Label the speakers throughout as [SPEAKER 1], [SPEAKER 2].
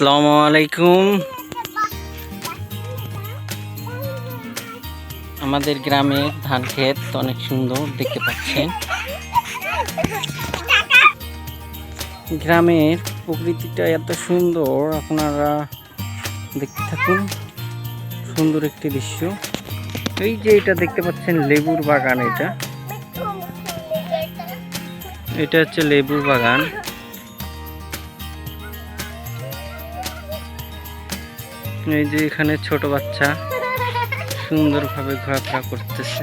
[SPEAKER 1] আসসালামু আলাইকুম। আমাদের গ্রামে ধান ক্ষেত অনেক সুন্দর দেখতে পাচ্ছেন। গ্রামের প্রকৃতিটা এত সুন্দর, আপনারা দেখতে থাকুন। সুন্দর একটি দৃশ্য। এই যে এটা দেখতে পাচ্ছেন লেবুর বাগান। এটা হচ্ছে লেবুর বাগান। এই যে এখানে ছোট বাচ্চা সুন্দরভাবে ঘোরাফেরা করতেছে।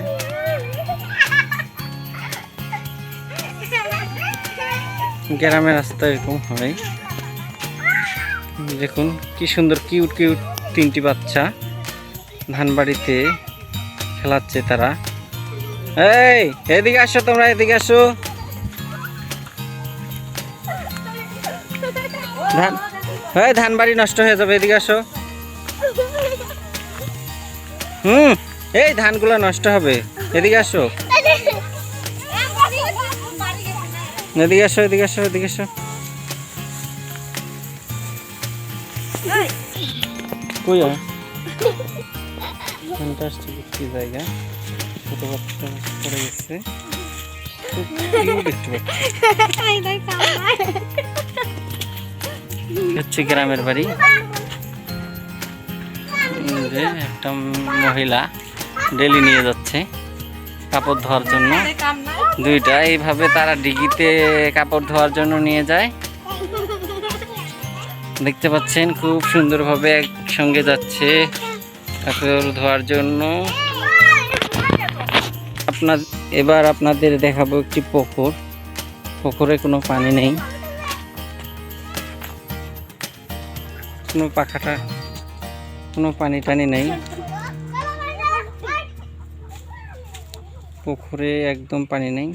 [SPEAKER 1] গ্রামের রাস্তা এরকম হয়। দেখুন কি সুন্দর কিউট কিউট তিনটি বাচ্চা ধান বাড়িতে খেলাচ্ছে তারা। এই এদিকে আসো, তোমরা এদিকে আসো। ধান বাড়ি নষ্ট হয়ে যাবে, এদিকে আসো। এই ধানগুলো নষ্ট হবে, এদিকে আসো, এদিকে আসো, এদিকে আসো, এদিকে আসো। কই ফ্যান্টাস্টিক একটি জায়গা। ছোট বাচ্চা পড়ে গেছে, দেখতে পাচ্ছি। হচ্ছে গ্রামের বাড়ি। একটা মহিলা ডেলি নিয়ে যাচ্ছে কাপড় ধোয়ার জন্য। দুইটা এইভাবে তারা ডিগিতে কাপড় ধোয়ার জন্য নিয়ে যায়। দেখতে পাচ্ছেন খুব সুন্দরভাবে একসঙ্গে যাচ্ছে কাপড় ধোয়ার জন্য। এবার আপনাদের দেখাবো একটি পুকুর। পুকুরে কোনো পানি নেই, কোনো পানি টানি নেই। পুকুরে একদম পানি নেই।